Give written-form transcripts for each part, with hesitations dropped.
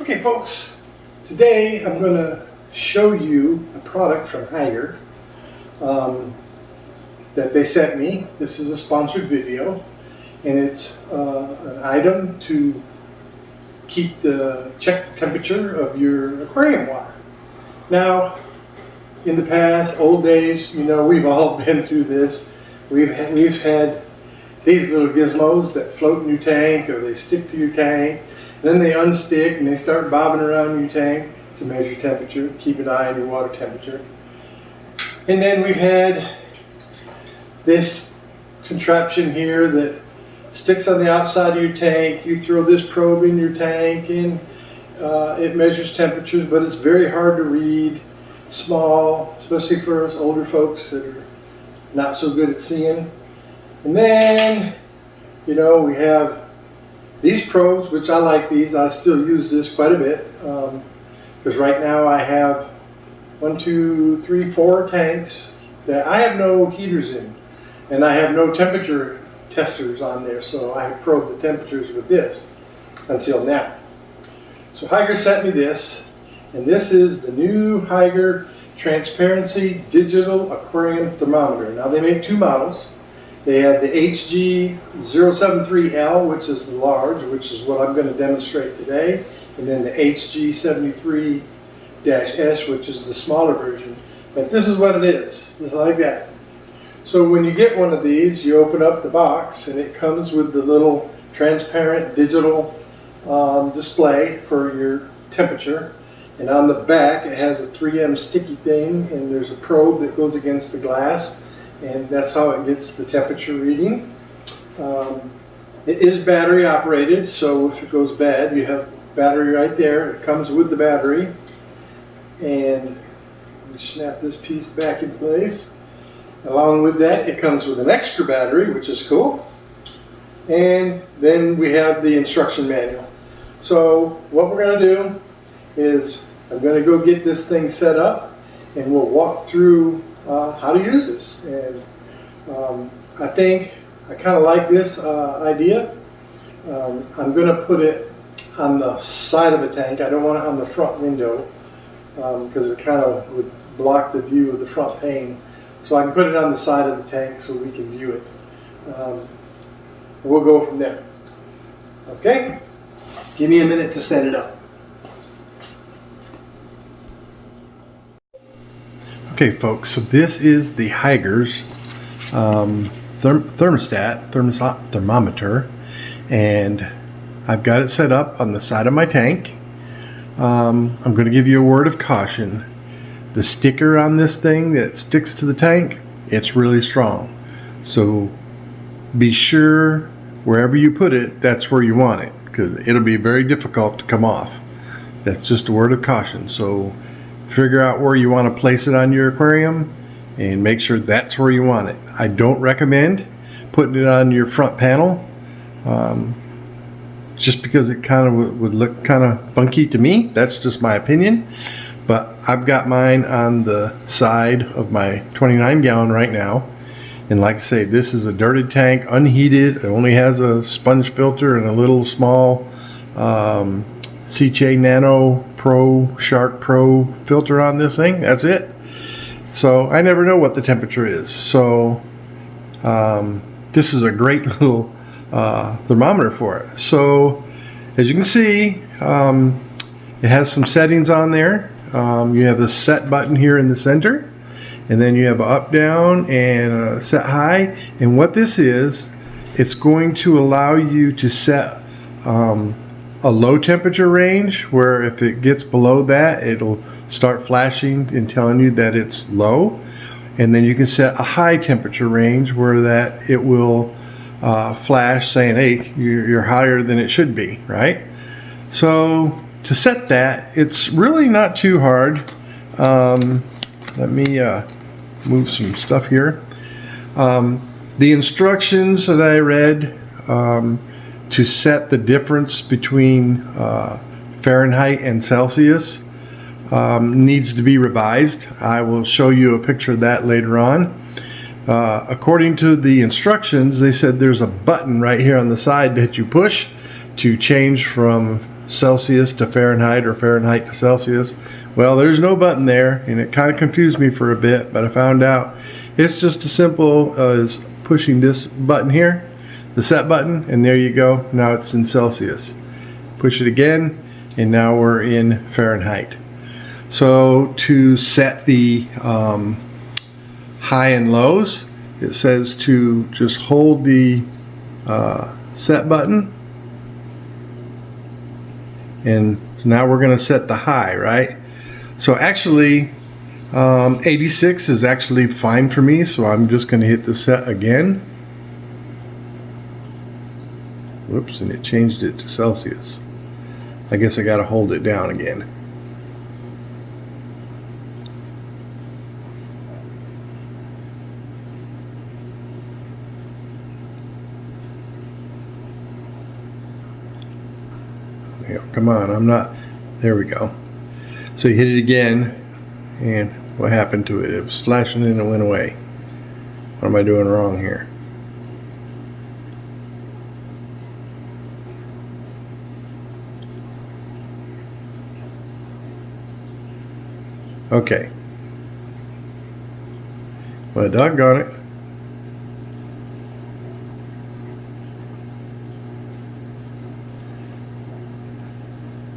Okay folks, today I'm going to show you a product from Hygger that they sent me. This is a sponsored video, and it's an item to check the temperature of your aquarium water. Now, in the past, old days, you know, we've all been through this. We've had these little gizmos that float in your tank, or they stick to your tank. Then they unstick and they start bobbing around your tank to measure temperature, keep an eye on your water temperature. And then we've had this contraption here that sticks on the outside of your tank. You throw this probe in your tank and it measures temperatures, but it's very hard to read, small, especially for us older folks that are not so good at seeing. And then, you know, we have these probes, which I like these. I still use this quite a bit because right now I have 1, 2, 3, 4 tanks that I have no heaters in, and I have no temperature testers on there, so I probe the temperatures with this until now. So Hygger sent me this, and this is the new Hygger Transparency Digital Aquarium Thermometer. Now they make 2 models. They have the HG073L, which is the large, which is what I'm going to demonstrate today, and then the HG73-S, which is the smaller version. But this is what it is, just like that. So when you get one of these, you open up the box, and it comes with the little transparent digital display for your temperature. And on the back, it has a 3M sticky thing, and there's a probe that goes against the glass. And that's how it gets the temperature reading. It is battery operated, so if it goes bad, you have battery right there. It comes with the battery. And we snap this piece back in place. Along with that, it comes with an extra battery, which is cool. And then we have the instruction manual. So what we're going to do is I'm going to go get this thing set up, and we'll walk through how to use this. And I think I kind of like this idea. I'm going to put it on the side of a tank. I don't want it on the front window because it kind of would block the view of the front pane. So I can put it on the side of the tank so we can view it. We'll go from there. Okay? Give me a minute to set it up. Okay folks, so this is the Hygger's thermometer, and I've got it set up on the side of my tank. I'm going to give you a word of caution. The sticker on this thing that sticks to the tank, it's really strong. So be sure wherever you put it, that's where you want it, because it'll be very difficult to come off. That's just a word of caution. So figure out where you want to place it on your aquarium and make sure that's where you want it. I don't recommend putting it on your front panel just because it kind of would look kind of funky to me. That's just my opinion. But I've got mine on the side of my 29 gallon right now. And like I say, this is a dirted tank, unheated. It only has a sponge filter and a little small CJ Nano Pro Shark Pro filter on this thing. That's it. So I never know what the temperature is. So this is a great little thermometer for it. So as you can see, it has some settings on there. You have the set button here in the center, and then you have an up, down, and a set high. And what this is, it's going to allow you to set a low temperature range, where if it gets below that, it'll start flashing and telling you that it's low. And then you can set a high temperature range where that it will flash saying, hey, you're higher than it should be, right? So to set that, it's really not too hard. Let me move some stuff here. The instructions that I read to set the difference between Fahrenheit and Celsius needs to be revised. I will show you a picture of that later on. According to the instructions, they said there's a button right here on the side that you push to change from Celsius to Fahrenheit or Fahrenheit to Celsius. Well, there's no button there, and it kind of confused me for a bit, but I found out it's just as simple as pushing this button here, the set button, and there you go. Now it's in Celsius. Push it again, and now we're in Fahrenheit. So to set the high and lows, it says to just hold the set button, and now we're going to set the high, right? So actually 86 is actually fine for me, so I'm just going to hit the set again. Whoops, and it changed it to Celsius. I guess I got to hold it down again. Come on, I'm not, there we go. So you hit it again, and what happened to it? It was flashing and it went away. What am I doing wrong here? Okay. Well, doggone it.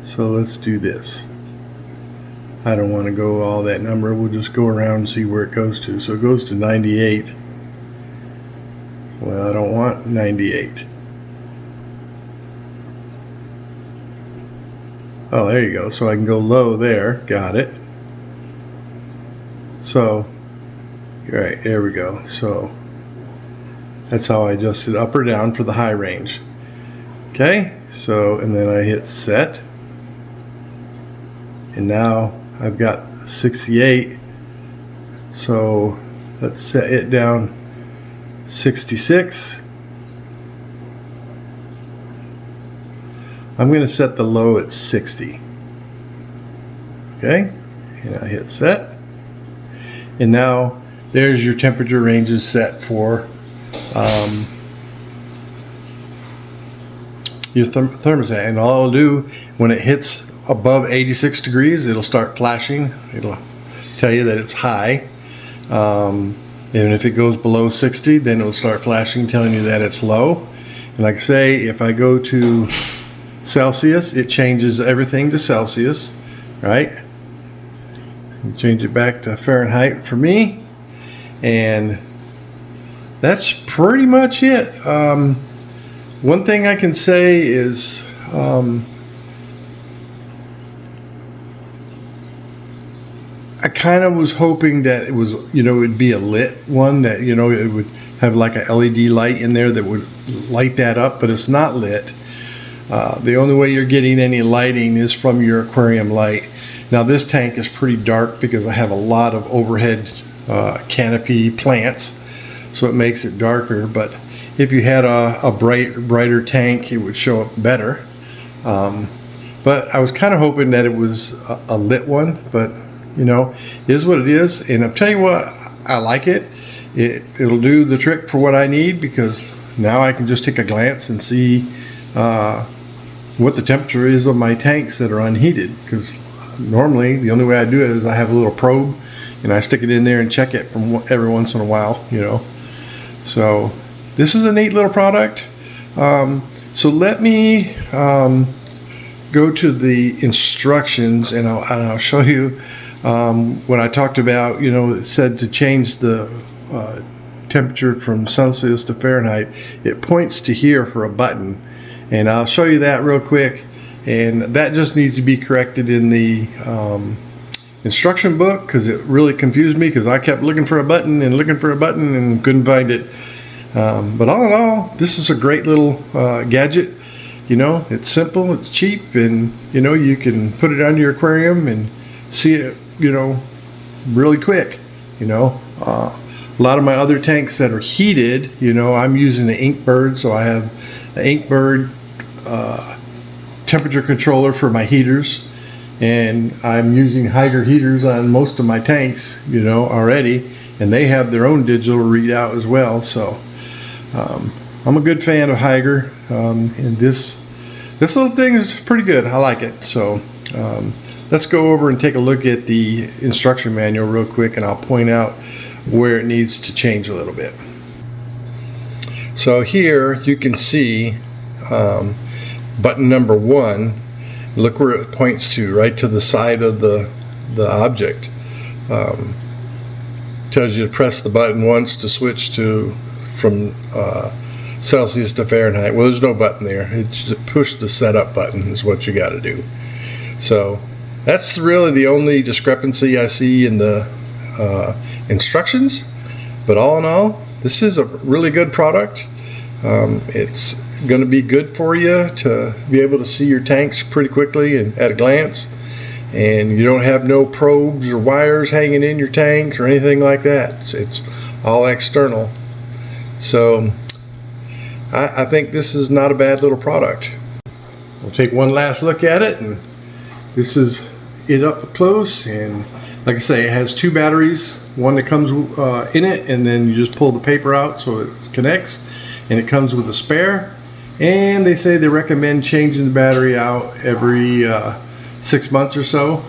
So let's do this. I don't want to go all that number. We'll just go around and see where it goes to. So it goes to 98. Well, I don't want 98. Oh, there you go. So I can go low there. Got it. So, right, there we go. So that's how I adjusted up or down for the high range. Okay, so, and then I hit set. And now I've got 68, so let's set it down 66. I'm going to set the low at 60. Okay, and I hit set. And now there's your temperature ranges set for your thermostat. And all I'll do when it hits above 86 degrees, it'll start flashing. It'll tell you that it's high. And if it goes below 60, then it'll start flashing, telling you that it's low. And like I say, if I go to Celsius, it changes everything to Celsius, right? Change it back to Fahrenheit for me. And that's pretty much it. One thing I can say is I kind of was hoping that it was, it would be a lit one, that, it would have like a LED light in there that would light that up, but it's not lit. The only way you're getting any lighting is from your aquarium light. Now this tank is pretty dark because I have a lot of overhead canopy plants, so it makes it darker, but if you had a brighter tank, it would show up better. But I was kind of hoping that it was a lit one, but it is what it is. And I'll tell you what, I like it. It'll do the trick for what I need, because now I can just take a glance and see what the temperature is of my tanks that are unheated. Because normally the only way I do it is I have a little probe and I stick it in there and check it from every once in a while, So this is a neat little product. So let me go to the instructions, and I'll show you. When I talked about, it said to change the temperature from Celsius to Fahrenheit, it points to here for a button, and I'll show you that real quick. And that just needs to be corrected in the instruction book, because it really confused me, because I kept looking for a button and couldn't find it. But all in all, this is a great little gadget. It's simple, it's cheap, and you can put it on your aquarium and see it really quick. A lot of my other tanks that are heated, I'm using the Inkbird, so I have the Inkbird temperature controller for my heaters, and I'm using Hygger heaters on most of my tanks, already, and they have their own digital readout as well. So I'm a good fan of Hygger, and this this little thing is pretty good. I like it. So let's go over and take a look at the instruction manual real quick, and I'll point out where it needs to change a little bit. So here you can see button number 1. Look where it points to, right to the side of the object. Tells you to press the button once to switch from Celsius to Fahrenheit. Well, there's no button there. It's just push the setup button is what you got to do. So that's really the only discrepancy I see in the instructions. But all in all, this is a really good product. It's going to be good for you to be able to see your tanks pretty quickly and at a glance. And you don't have no probes or wires hanging in your tanks or anything like that. It's all external. So I think this is not a bad little product. We'll take one last look at it, and this is it up close. And like I say, it has 2 batteries, one that comes in it, and then you just pull the paper out so it connects, and it comes with a spare. And they say they recommend changing the battery out every 6 months or so.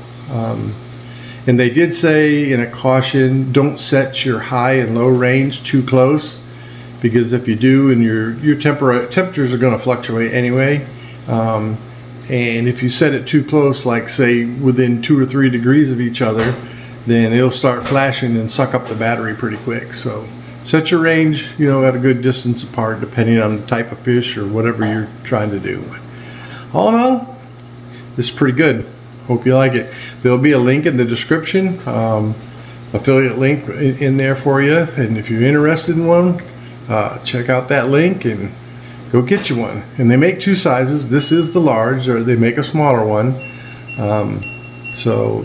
And they did say in a caution, don't set your high and low range too close, because if you do, and your temperatures are going to fluctuate anyway. And if you set it too close, like say within 2 or 3 degrees of each other, then it'll start flashing and suck up the battery pretty quick. So set your range, at a good distance apart, depending on the type of fish or whatever you're trying to do. But all in all, this is pretty good. Hope you like it. There'll be a link in the description, affiliate link in there for you. And if you're interested in one, check out that link and go get you one. And they make 2 sizes. This is the large, or they make a smaller one. So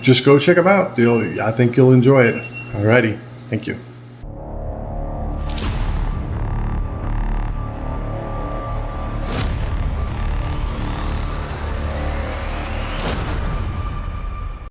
just go check them out. I think you'll enjoy it. Alrighty, thank you.